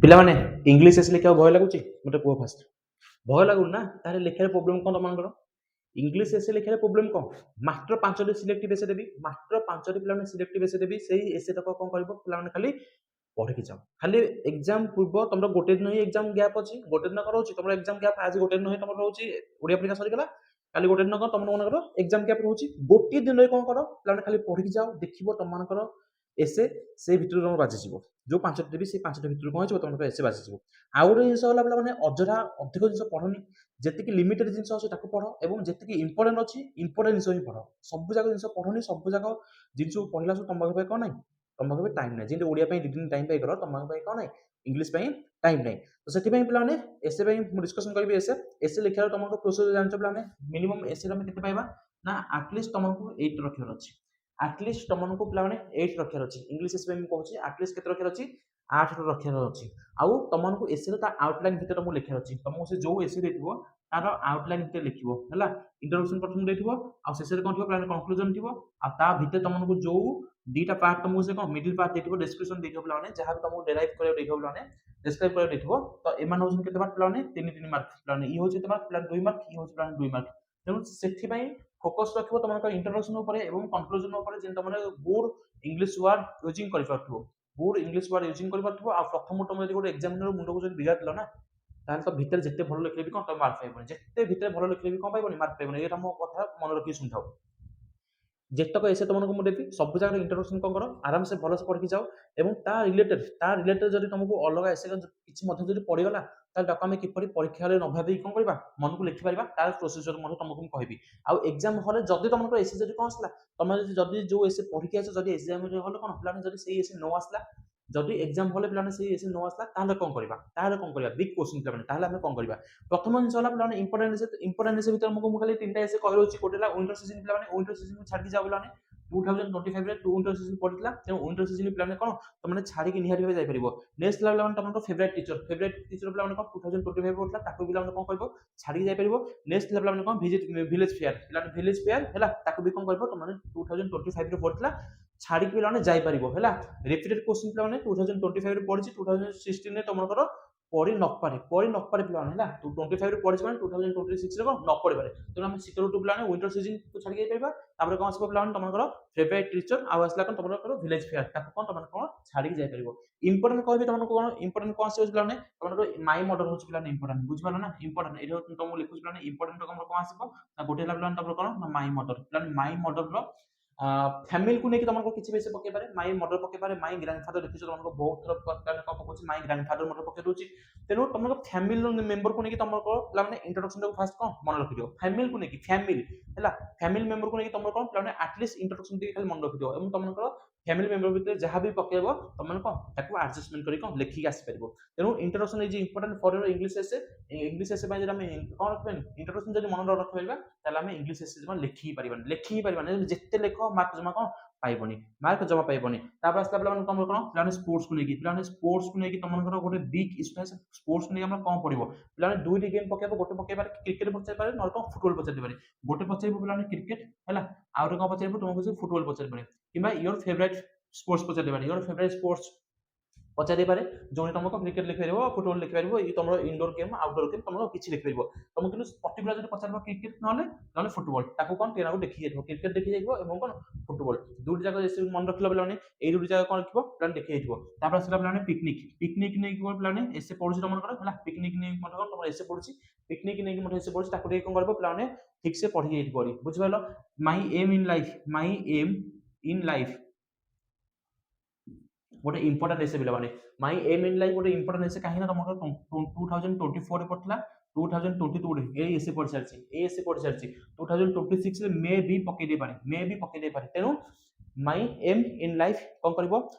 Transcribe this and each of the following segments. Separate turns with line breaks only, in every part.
ପିଲାମାନେ English S ଲେଖିବାକୁ ଭୟ ଲାଗୁଛି? ମୋତେ କୁହ ଫାଷ୍ଟ। ଭୟ ଲାଗୁନି ନା? ତାହେଲେ ଲେଖିବାର ପ୍ରୋବ୍ଲେମ୍ କ'ଣ ତମମାନଙ୍କର? ଇଂଲିଶ ଏସ୍ ଲେଖିବାର ପ୍ରୋବ୍ଲେମ୍ କ'ଣ? ମାତ୍ର 5ଟି ସିଲେକ୍ଟିଭ୍ ଏସ୍ ଦେବି, ମାତ୍ର 5ଟି ପିଲାମାନେ ସିଲେକ୍ଟିଭ୍ ଏସ୍ ଦେବି। ସେଇ ଏସ୍ ତକ କ'ଣ କରିବ ପିଲାମାନେ? ଖାଲି ପଢ଼ିକି ଯାଅ। ଖାଲି ଏକ୍ଜାମ ପୂର୍ବ ତମର ଗୋଟେ ଦିନ ହିଁ ଏକ୍ଜାମ ଗ୍ୟାପ୍ ଅଛି। ଗୋଟେ ଦିନ କ'ଣ ରହୁଛି ତମର ଏକ୍ଜାମ ଗ୍ୟାପ୍? ଆଜି ଗୋଟେ ଦିନ ହିଁ ତମର ରହୁଛି ଓଡ଼ିଆ ପରୀକ୍ଷା ସରିଗଲା, କାଲି ଗୋଟେ ଦିନ କ'ଣ ତମର ମାନଙ୍କର ଏକ୍ଜାମ ଗ୍ୟାପ୍ ରହୁଛି। ଗୋଟିଏ ଦିନରେ କ'ଣ କର ପିଲାମାନେ? ଖାଲି ପଢ଼ିକି ଯାଅ, ଦେଖିବ ତମମାନଙ୍କର ଏସ୍ ସେ ଭିତରୁ ତମର ବାଜିଯିବ। ଯେଉଁ 5ଟି ଦେବି ସେଇ 5ଟି ଭିତରୁ କ'ଣ ହେଇଯିବ ତମର ଏସ୍ ବାଜିଯିବ। ଆଉ ଗୋଟେ ଜିନିଷ ହେଲା ପିଲାମାନେ, ଅଯଥା ଅଧିକ ଜିନିଷ ପଢ଼ନି। ଯେତିକି ଲିମିଟେଡ୍ ଜିନିଷ ଅଛି ତାକୁ ପଢ଼, ଏବଂ ଯେତିକି ଇମ୍ପୋର୍ଟାଣ୍ଟ ଅଛି ଇମ୍ପୋର୍ଟାଣ୍ଟ ଜିନିଷ ହିଁ ପଢ଼। ସବୁ ଯାକ ଜିନିଷ ପଢ଼ନି, ସବୁ ଯାକ ଜିନିଷକୁ ପଢ଼ିଲା ସବୁ ତମ ପାଖରେ କ'ଣ ନାହିଁ? ତମ ପାଖରେ ଟାଇମ୍ ନାହିଁ। ଯେମିତି ଓଡ଼ିଆ ପାଇଁ 2 ଦିନ ଟାଇମ୍ ପାଇଗଲ, ତମ ପାଇଁ କ'ଣ ନାହିଁ? ଇଂଲିଶ ପାଇଁ ଟାଇମ୍ ନାହିଁ। ତ ସେଥିପାଇଁ ପିଲାମାନେ ଏସ୍ ପାଇଁ ମୁଁ ଡିସ୍କସନ୍ କରିବି। ଏସ୍ ଲେଖିବାର ତମର ପ୍ରୋସେସ୍ ଜାଣିଛ ପିଲାମାନେ? ମିନିମମ୍ ଏସ୍ ଆମେ କେତେ ପାଇବା ନା ଆଟଲିଷ୍ଟ ତମକୁ 8 ରଖିବାର ଅଛି। ଆଟଲିଷ୍ଟ ତମକୁ ପିଲାମାନେ 8 ରଖିବାର ଅଛି। ଇଂଲିଶ ଏସ୍ ପାଇଁ ମୁଁ କହୁଛି ଆଟଲିଷ୍ଟ କେତେ ରଖିବାର ଅଛି? 8 ରଖିବାର ଅଛି। ଆଉ ତମକୁ ଏସ୍ରେ ତା ଆଉଟଲାଇନ୍ ଭିତରେ ତମକୁ ଲେଖିବାର ଅଛି। ତମକୁ ସେ ଯେଉଁ ଏସ୍ ଦେଇଥିବ ତାର ଆଉଟଲାଇନ୍ ଭିତରେ ଲେଖିବ ହେଲା। ଇଣ୍ଟ୍ରୋଡକ୍ସନ୍ ପ୍ରଥମେ ଦେଇଥିବ, ଆଉ ଶେଷରେ କ'ଣ ଥିବ ପିଲାମାନେ? କନକ୍ଲୁଜନ୍ ଥିବ। ଆଉ ତା ଭିତରେ ତମକୁ ଯେଉଁ ଦୁଇଟା ପାର୍ଟ ତମକୁ ସେ କ'ଣ ମିଡିଲ୍ ପାର୍ଟ ଦେଇଥିବ, ଡେସ୍କ୍ରିପସନ୍ ଦେଇଥିବ ପିଲାମାନେ, ଯାହା ବି ତମକୁ ଡେରାଇଭ୍ କରିବାକୁ ଦେଇଥିବ ପିଲାମାନେ, ଡେସ୍କ୍ରାଇବ୍ କରିବାକୁ ଦେଇଥିବ। ତ ଏମାନେ ହେଉଛନ୍ତି କେତେ ମାର୍କ ପିଲାମାନେ? 3 ମାର୍କ ପିଲାମାନେ। ଇଏ ହେଉଛି କେତେ ମାର୍କ ପିଲାମାନେ? 2 ମାର୍କ। ଇଏ ହେଉଛି ପିଲାମାନେ 2 ମାର୍କ। ତେଣୁ ସେଥିପାଇଁ ଫୋକସ୍ ରଖିବ ତମର ଇଣ୍ଟ୍ରୋଡକ୍ସନ୍ ଉପରେ ଏବଂ କନକ୍ଲୁଜନ୍ ଉପରେ, ଯେମିତି ତମେ ଗୁଡ୍ ଇଂଲିଶ ୱାର୍ଡ ୟୁଜିଂ କରିପାରୁଥିବ। ଗୁଡ୍ ଇଂଲିଶ ୱାର୍ଡ ୟୁଜିଂ କରିପାରୁଥିବ। ଆଉ ପ୍ରଥମ ତମେ ଯଦି ଗୋଟେ ଏକ୍ସାମିନର ମୁଣ୍ଡକୁ ଯଦି ବିଗାଡ଼ିଲ ନା, ତାହେଲେ ତ ଭିତରେ ଯେତେ ଭଲ ଲେଖିଲେ ବି କ'ଣ ତମେ ମାର୍କ ପାଇବନି। ଯେତେ ଭିତରେ ଭଲ ଲେଖିଲେ ବି କ'ଣ ପାଇବନି? ମାର୍କ ପାଇବନି। ଏଇଟା ମୋ କଥା ମନେ ରଖିକି ଶୁଣିଥାଉ। ଯେତକ ଏସେ ତମକୁ ମୁଁ ଦେବି ସବୁ ଜାଗାରେ ଇଣ୍ଟ୍ରୋଡକ୍ସନ୍ କ'ଣ କର? ଆରାମସେ ଭଲସେ ପଢ଼ିକି ଯାଅ, ଏବଂ ତା ରିଲେଟେଡ୍ ଯଦି ତମକୁ ଅଲଗା ଏସେ କିଛି ମଧ୍ୟ ଯଦି ପଡ଼ିଗଲା, ତାହେଲେ ତାକୁ ଆମେ କିପରି ପରୀକ୍ଷା ହଲରେ ନ ଭାବିକି କ'ଣ କରିବା? ମନକୁ ଲେଖିପାରିବା, ତାର ପ୍ରୋସିଜର ମଧ୍ୟ ତମକୁ ମୁଁ କହିବି। ଆଉ ଏକ୍ଜାମ ହଲରେ ଯଦି ତମଙ୍କର ଏସେ ଯଦି କ'ଣ ଆସିଲା, ତମେ ଯଦି ଯେଉଁ ଏସେ ପଢ଼ିକି ଆସିଛ, ଯଦି ଏକ୍ଜାମ ହଲରେ କ'ଣ ପିଲାମାନେ ଯଦି ସେଇ ଏସେ ନ ଆସିଲା, ଯଦି ଏକ୍ଜାମ ହଲରେ ପିଲାମାନେ ସେଇ ଏସେ ନ ଆସିଲା, ତାହେଲେ କ'ଣ କରିବା? ବିଗ୍ କ୍ୱେଶ୍ଚିନ୍ ପିଲାମାନେ। ତାହେଲେ ଆମେ କ'ଣ କରିବା? ପ୍ରଥମ ଜିନିଷ ହେଲା ପିଲାମାନେ ଇମ୍ପୋର୍ଟାଣ୍ଟ ଏସେ ଭିତରେ ମୁଁ ଖାଲି 3ଟା ଏସେ କହିଦେଉଛି। ଗୋଟେ ହେଲା ୱିଣ୍ଟର ସିଜନ୍ ପିଲାମାନେ। ୱିଣ୍ଟର ସିଜନ୍ ଛାଡ଼ିକି ଯାଅ ପିଲାମାନେ। 2025 ରେ ୱିଣ୍ଟର ସିଜନ୍ ପଡ଼ିଥିଲା। ତେଣୁ ୱିଣ୍ଟର ସିଜନ୍ ପିଲାମାନେ କ'ଣ ତମେ ଛାଡ଼ିକି ନିହାତି ଭାବେ ଯାଇପାରିବ। ନେକ୍ସଟ ହେଲା ପିଲାମାନେ ତମର ଫେଭରାଇଟ୍ ଟିଚର ପିଲାମାନେ କ'ଣ 2025 ପଡ଼ିଥିଲା, ତାକୁ ପିଲାମାନେ କ'ଣ କରିବ? ଛାଡ଼ିକି ଯାଇପାରିବ। ନେକ୍ସଟ ହେଲା ପିଲାମାନେ କ'ଣ? ଭିଲେଜ ଫେୟାର ପିଲାମାନେ, ଭିଲେଜ ଫେୟାର ହେଲା, ତାକୁ ବି କ'ଣ କରିବ? ତମେ 2025 ରେ ପଡ଼ିଥିଲା, ଛାଡ଼ିକି ପିଲାମାନେ ଯାଇପାରିବ ହେଲା। ରିପିଟେଡ୍ କ୍ୱେଶ୍ଚିନ୍ ପିଲାମାନେ 2025 ରେ ପଡ଼ିଛି, 2016 ରେ ତମର ପଡ଼ି ନପାରେ ପିଲାମାନେ ହେଲା। 25 ରେ ପଡ଼ିଛି ମାନେ 2026 ରେ କ'ଣ ନ ପଡ଼ିପାରେ। ତେଣୁ ଆମେ ଶୀତ ଋତୁ ପିଲାମାନେ ୱିଣ୍ଟର ସିଜନ୍ ଛାଡ଼ିକି ଯାଇପାରିବା। ତାପରେ କ'ଣ ଆସିବ ପିଲାମାନେ? ତମର ଫେଭରାଇଟ୍ ଟିଚର, ଆଉ ଆସିଲା କ'ଣ ତମର ଭିଲେଜ ଫେୟାର, ତାକୁ କ'ଣ ତମେ କ'ଣ ଛାଡ଼ିକି ଯାଇପାରିବ। ଇମ୍ପୋର୍ଟାଣ୍ଟ କହିବି ତମକୁ କ'ଣ? ଇମ୍ପୋର୍ଟାଣ୍ଟ କ'ଣ ଆସିବ ପିଲାମାନେ? ତମର ମାଇ ମଡର ହେଉଛି ପିଲାମାନେ ଇମ୍ପୋର୍ଟାଣ୍ଟ। ବୁଝିପାରିଲ ନା? ଇମ୍ପୋର୍ଟାଣ୍ଟ ଏଇଟା ତମକୁ ଲେଖୁଛି ପିଲାମାନେ। ଇମ୍ପୋର୍ଟାଣ୍ଟ ତମର କ'ଣ ଆସିବ ନା? ଗୋଟେ ହେଲା ପିଲାମାନେ ତମର କ'ଣ ନା ମାଇ ମଡର ପିଲାମାନେ। ମାଇ ମଡରର ଫ୍ୟାମିଲିକୁ ନେଇକି ତମକୁ କିଛି ବି ପକେଇ ପାରେ। ମାଇ ମଡର ପକେଇ ପାରେ, ମାଇ ଗ୍ରାଣ୍ଡଫାଦର ଦେଖିଛ ତମକୁ ବହୁତ ଥର କ'ଣ ପକଉଛି? ମାଇ ଗ୍ରାଣ୍ଡଫାଦର ମଡର ପକେଇ ଦଉଛି। ତେଣୁ ତମର ଫ୍ୟାମିଲି ମେମ୍ବରକୁ ନେଇକି ତମର ପିଲାମାନେ ଇଣ୍ଟ୍ରୋଡକ୍ସନଟାକୁ ଫାଷ୍ଟ କ'ଣ ମନେ ରଖିଦିଅ। ଫ୍ୟାମିଲିକୁ ନେଇକି, ଫ୍ୟାମିଲି ହେଲା, ଫ୍ୟାମିଲି ମେମ୍ବରକୁ ନେଇକି ତମର କ'ଣ ପିଲାମାନେ ଆଟଲିଷ୍ଟ ଇଣ୍ଟ୍ରୋଡକ୍ସନ ଟିକେ ଖାଲି ମନେ ରଖିଦିଅ। ଏବଂ ତମର ଫ୍ୟାମିଲି ମେମ୍ବର ଭିତରେ ଯାହା ବି ପକେଇବ ତମେ କ'ଣ ତାକୁ ଆଡଜଷ୍ଟମେଣ୍ଟ କରି କ'ଣ ଲେଖିକି ଆସିପାରିବ। ତେଣୁ introduction is important for your English essay. English essay ପାଇଁ ଯଦି ଆମେ କ'ଣ ରଖିବାନି? ଇଣ୍ଟ୍ରୋଡକ୍ସନ ଯଦି ମନେ ରଖିପାରିବା, ତାହେଲେ ଆମେ ଇଂଲିଶ ଏସେ ଜମା ଲେଖି ପାରିବାନି। ଯେତେ ଲେଖ ମାର୍କ ଜମା କ'ଣ ପାଇବନି, ତାପରେ ଆସିଲା ପିଲାମାନେ ତମର କ'ଣ ପିଲାମାନେ ସ୍ପୋର୍ଟସକୁ ନେଇକି ତମର ଗୋଟେ ବିଗ୍ ଇସ୍ୟୁ ଅଛି। ସ୍ପୋର୍ଟସକୁ ନେଇକି ଆମର କ'ଣ ପଡ଼ିବ? ପିଲାମାନେ 2ଟି ଗେମ୍ ପକେଇବ। ଗୋଟେ ପକେଇ ପାରେ କ୍ରିକେଟ ପଚାରି ପାରେ, ନହେଲେ କ'ଣ ଫୁଟବଲ ପଚାରି ପାରେ। ଗୋଟେ ପଚାରିବ ପିଲାମାନେ କ୍ରିକେଟ ହେଲା, ଆଉ ଗୋଟେ କ'ଣ ପଚାରିବ? ତୁମକୁ ଫୁଟବଲ ପଚାରି ପାରେ, କିମ୍ବା ୟୋର ଫେଭରାଇଟ୍ ସ୍ପୋର୍ଟସ ପଚାରି ପାରେ। ୟୋର ଫେଭରାଇଟ୍ ସ୍ପୋର୍ଟସ ପଚାରି ପାରେ, ଯୋଉଠି ତମକୁ କ୍ରିକେଟ ଲେଖିପାରିବ, ଫୁଟବଲ ଲେଖିପାରିବ, ଏଇ ତମର ଇନଡୋର ଗେମ୍, ଆଉଟଡୋର ଗେମ୍, ତମର କିଛି ଲେଖିପାରିବ। ତମକୁ କିନ୍ତୁ ପର୍ଟିକୁଲାର ଯଦି ପଚାରିବ କ୍ରିକେଟ ନହେଲେ ଫୁଟବଲ, ତାକୁ କ'ଣ ଟିରାକୁ ଦେଖି ଯାଇଥିବ। କ୍ରିକେଟ ଦେଖି ଯାଇଥିବ ଏବଂ କ'ଣ ଫୁଟବଲ, ଦୁଇଟି ଯାକ ମନେ ରଖିଲା ପିଲାମାନେ। ଏଇ ଦୁଇଟି ଯାକ କ'ଣ ଲେଖିବ ପିଲାମାନେ ଦେଖି ଯାଇଥିବ। ତାପରେ ଆସିଲା ପିଲାମାନେ ପିକନିକ ନେଇକି ପିଲାମାନେ ଏସେ ପଢୁଛି ତମର ହେଲା। ପିକନିକ ନେଇକି ମଧ୍ୟ ତମର ଏସେ ପଢୁଛି। ପିକନିକ ନେଇକି ମଧ୍ୟ ଏସେ ପଢୁଛି, ତାକୁ ଟିକେ କ'ଣ କରିବ ପିଲାମାନେ ଠିକ ସେ ପଢି ଯାଇଥିବ। ବୁଝିପାରିଲ? ମାଇ ଏମ୍ ଇନ୍ ଲାଇଫ ଗୋଟେ ଇମ୍ପୋର୍ଟାଣ୍ଟ ଏସେ ପିଲାମାନେ। ମାଇ ଏମ୍ ଇନ୍ ଲାଇଫ ଗୋଟେ ଇମ୍ପୋର୍ଟାଣ୍ଟ ଏସେ, କାହିଁକି ନା ତମର 2024 ରେ ପଡିଥିଲା, 2022 ରେ ଏଇ ଏସେ ପଢି ସାରିଛି। 2026 ରେ ମେ ବି ପକେଇ ଦେଇପାରେ। ତେଣୁ ମାଇ ଏମ୍ ଇନ୍ ଲାଇଫ କ'ଣ କରିବ?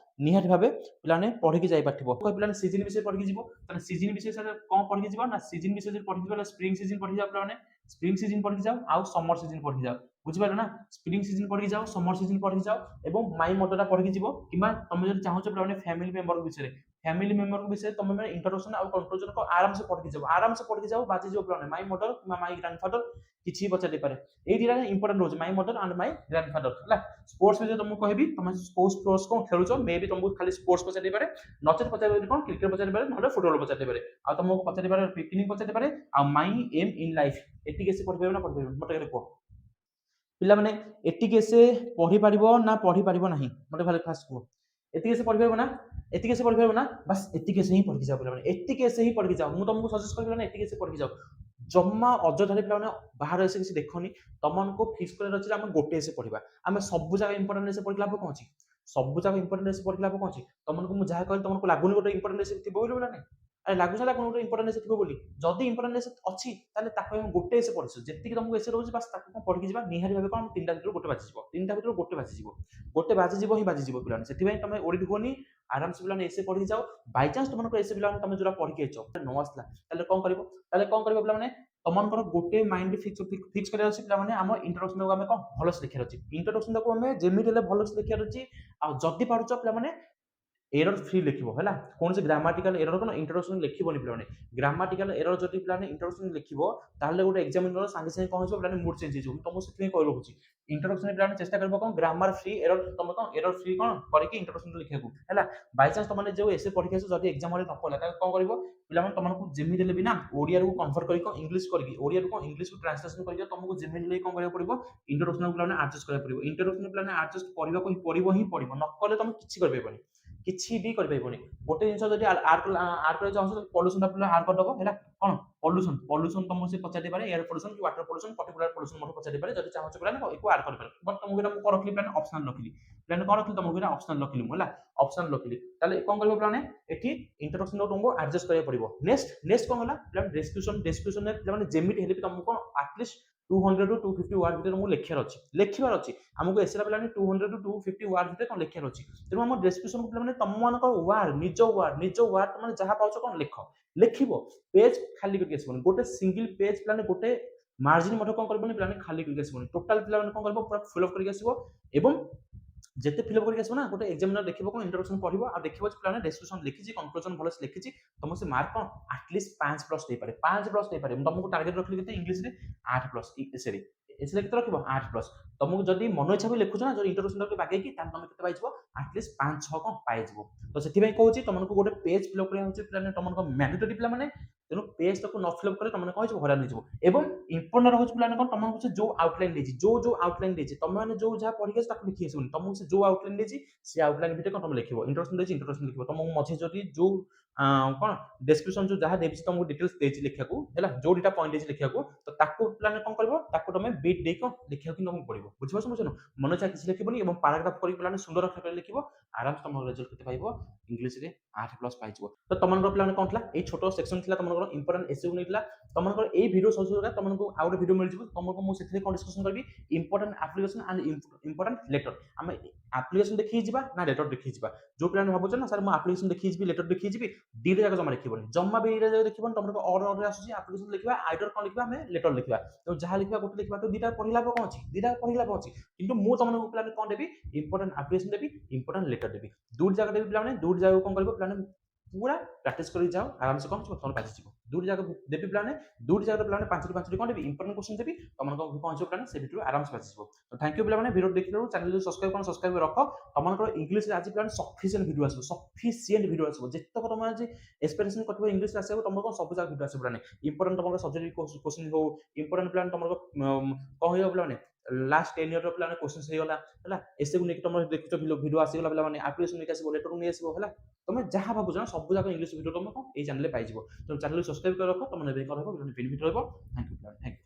ନିହାତି ଭାବେ ପିଲାମାନେ ପଢିକି ଯାଇପାରିଥିବ। ପିଲାମାନେ ସିଜନ ବିଷୟରେ ପଢିକି ଯିବ। ତାହେଲେ ସିଜନ ବିଷୟରେ କ'ଣ ପଢିକି ଯିବ ନା? ସିଜନ ବିଷୟରେ ପଢିକି ଯିବ, ସ୍ପ୍ରିଙ୍ଗ ସିଜନ ପଢିକି ଯାଅ ପିଲାମାନେ। ସ୍ପ୍ରିଙ୍ଗ ସିଜନ ପଢିକି ଯାଅ, ଆଉ ସମର ସିଜନ ପଢିକି ଯାଅ। ବୁଝିପାରିଲ ନା? ସ୍ପ୍ରିଙ୍ଗ ସିଜନ ପଢିକି ଯାଅ, ସମର ସିଜନ ପଢିକି ଯାଅ, ଏବଂ ମାଇ ମଡରଟା ପଢିକି ଯିବ। କିମ୍ବା ତମେ ଯଦି ଚାହୁଁଛ ପିଲାମାନେ ଫ୍ୟାମିଲି ମେମ୍ବର ବିଷୟରେ, फैमिली मेंबर को विषय तुम मैंने इंट्रोडक्शन और कंक्लूजन को आराम से पढ़ के जाओ बाजी जो plan my mother my grandfather किछि पचारि पारे ए दिरा इंपोर्टेंट रोज my mother and my grandfather हला स्पोर्ट्स में तुमको कहबी तुम स्पोर्ट्स को खेलुचो मे बी तुमको खाली स्पोर्ट्स पचारि पारे नचेत पचारि कोन क्रिकेट पचारि पारे नले फुटबॉल पचारि पारे आ तुमको पचारि पारे पिकनिक पचारि पारे आ माय एम इन लाइफ एति केसे पढ़ ना पढ़ मते को पिला माने एति केसे पढ़ी पारिबो ना पढ़ी पारिबो नाही मते भाले फास्ट को एति केसे पढ़ी पारिबो ना एति केसे पढ़ी पारिबो ना बस एति केसे ही पढ़ के जाओ पिला माने एति केसे ही पढ़ के जाओ मु तुमको सजेस्ट करबी ना एति केसे पढ़ के जाओ जम्मा अजधारी पिला माने बाहर ऐसे किसी देखोनी तमनको फिक्स करे रछि हम गोटे से पढ़िबा हम सब जगह इंपोर्टेंट से पढ़ला लाभ कोन छी सब जगह इंपोर्टेंट से पढ़ला लाभ कोन छी तमनको मु जहा कहल तमनको लागुनी गोटे इंपोर्टेंट से थिबो बोली बोला नै अरे लागु साला कोन गोटे इंपोर्टेंट से थिबो बोली जदी इंपोर्टेंट से अछि ताले ताको हम गोटे से पढ़िसु जेति तुमको ऐसे रहउछि बस ताको कोन पढ़ के जिबा निहारी भाबे कोन तीनटा भितर गोटे बाजी जिवो तीनटा भितर गोटे बाजी जिवो ही बाजी जिवो पिलाने सेति भाई तमे ओडी होनी आराम से पिलाने ऐसे पढ़ी जाओ बाय चांस तुमनको ऐसे पिलाने तमे जोरा पढ़ के एचो न आसला ताले कोन करबो पिलाने तमनकर गोटे माइंड फिक्स कर पे आम इंट्रोडक्शन को कौन भल से लिखार अच्छी इंट्रोडक्शन को आम जमी भल से लिखार अच्छी आदि पार्च पे एरर फ्री लिखो है कौन से ग्रामाटिकल एरर कौन इंट्रोडक्शन लिखोनी पे ग्रामाटिकल एरर जब पे इंट्रोडक्शन लिखो गोटे एग्जामिनर सांगे सांगे कौन पे मूड चेंज हो तुमको से कह रखुच्छी इंट्रोडक्शन पे चेष्टा कर कौन ग्रामर फ्री एरर तुम कौन एरर फ्री कौन करके इंट्रोडक्शन लिखा है बाय चांस तुमने जो ऐसे पढ़ी आस जब एग्जाम हॉल न पड़ा कौन कर पे तुमको जमी देले भी ना ओडिया को कन्वर्ट कर इंग्लिश करके ओडिया को इंग्लिश को ट्रांसलेशन करके तुमको जमी देले कौन करा पड़ो इंट्रोडक्शन पे एडजस्ट करा पड़ो इंट्रोडक्शन पे एडजस्ट करने ही पड़ो न कले तुम किसी कर किसी भी कर पाइबनी गोटे जिनस जब आड कर चाहो पॉल्यूशन आड कर दबो है कौन पॉल्यूशन तुमको से पचारि पारे एयर पॉल्यूशन कि वाटर पॉल्यूशन पर्टिकुलर पॉल्यूशन मत पचारि पारे जब चाहो पे एको आड कर पारे बट तुमको एटा को रखली प्लान ऑप्शनल रखली प्लान कौन रखली तुमको एटा ऑप्शनल रखली होला ऑप्शनल रखली ताले कौन करबो प्लान एठी इंट्रोडक्शन तुमको एडजस्ट करया पड़िबो नेक्स्ट कौन होला प्लान डिस्क्रिप्शन में प्लान जेमिट हेले तुमको एटलीस्ट 200 टू 250 वर्ड भीतर तुमको लिखार अच्छी आमको एसरा पे 200 टू 250 वर्ड भीतर कौन लिखार अच्छी तेणु आम डिस्क्रिप्शन को पे तुम मान वार्ड निज वार्ड तुम जहाँ पाच कौन लिख पेज खाली करके आसबनी गोटे सिंगल पेज पे गोटे मार्जिन कौन कर खाली करके आसबनी टोटाल पे कौन कर पूरा फिलअप करके आसो एवं जिते फिलअप करके आसो ना गोटे एग्जामिनर देखिबो कौन इंट्रोडक्शन पढ़िबो आ देखिबो प्लान डिस्क्रिप्शन लिखिछि कंक्लूजन भलो से लिखिछि तुम से मार्क कौन एटलीस्ट 5+ दे पारे 5+ दे पारे तुमको टारगेट रखली केते इंग्लिश रे 8+ सॉरी एसरे केते रखिबो 8+ तुमको जदी मन इच्छा भी लिखुछ ना जो इंट्रोडक्शन के बागे कि तान तुम केते पाइजबो एटलीस्ट 5-6 कौन पाइजबो तो सेति भाई कहूछि तुमको गोटे पेज फिलअप करिया होछि प्लान तुमको मैंडेटरी प्लान माने तेणु पेज तक न फिलअप करे तुमने कौन हरान हो एवं इंपोर्टेंट रोज प्लान कौन तुमको से जो आउटलाइन देछि जो आउटलाइन देछि तुम माने जो जहाँ पढ़ी ताको लिखि आसबनी तुमको से जो आउटलाइन देछि से आउटलाइन भीतर कौन तुम लिखिबो इंट्रोडक्शन देछि इंट्रोडक्शन लिखिबो तुमको मझे जदी जो कौन डिस्क्रिप्शन जो जहाँ देछि तुमको डिटेल्स देछि लिखा को हैला जो डेटा पॉइंट देछि लिखा को तो ताको प्लान कौन करबो ताको तुम बीट दे को लिखा कि तुमको पड़िबो बुझिबो समझनो मन इच्छा किछि लिखिबोनी एवं पैराग्राफ करी प्लान सुंदर अक्षर कर लिखिबो आराम से तुम रिजल्ट केते पाइबो इंग्लिश रे 8+ पाइजबो तो तुमनकर प्लान कौन थला ए छोटो सेक्शन थला तुमनकर इंपोर्टेंट एसयू नेटला तुमनकर ए वीडियो सजोगा तुमनको आ गोटे वीडियो मिल जिवो तुमको मु सेथरे कोन डिस्कशन करबी important application and important letter हम एप्लीकेशन देखि जिबा ना लेटर देखि जिबा जो प्लान भाबुछ ना सर मु एप्लीकेशन देखि जिबी लेटर देखि जिबी दीटा जाक जमा लिखिबोनी जम्मा बे दीटा जाक देखिबोनी तुमको ऑर्डर आसुची एप्लीकेशन लिखिबा आइदर कोन लिखिबा हमें लेटर लिखिबा तो जहाँ लिखिबा गोटे लिखिबा तो दीटा पढिला कोन अछि दीटा पढिला कोन अछि किंतु मु तुमनको प्लान कोन देबी इंपोर्टेंट एप्लीकेशन देबी इंपोर्टेंट लेटर देबी दूर जाक देबी प्लान दूर जाक कोन करबो प्लान पूरा प्रैक्टिस कर जाओ आराम से कौन तुम पास जीव दूर जगह देवी प्लान दूर जगह प्लान 5 कौन देवी इंपोर्टेंट क्वेश्चन देवी तुम पहुंचो प्लान से वीडियो आराम से पास तो थैंक यू प्लान वीडियो देखिलु चैनल जो सब्सक्राइब रख तुम इंग्लिश आज प्लान सफिशिएंट वीडियो आसो सफिशिएंट वीडियो आसो जितक तुम आज एक्सपेक्टेशन करबो इंग्लिश आसे तुम सब जगह वीडियो आसो प्लान इंपोर्टेंट तुम सब्जेक्ट क्वेश्चन हो इंपोर्टेंट प्लान तुम कौन हो plan last 10 year plan question हे गला हला एसे को नेक तुम देखुछ वीडियो आसी गला प्लान एप्लीकेशन नेक आसी लेटर नै आसी हला तुम जहाँ भावुच ना सब जगह इंग्लिश वीडियो तुम ये चैनल पाइज तो चैनल सब्सक्राइब कर रख तुम बेनिफिट रहा थैंक यू।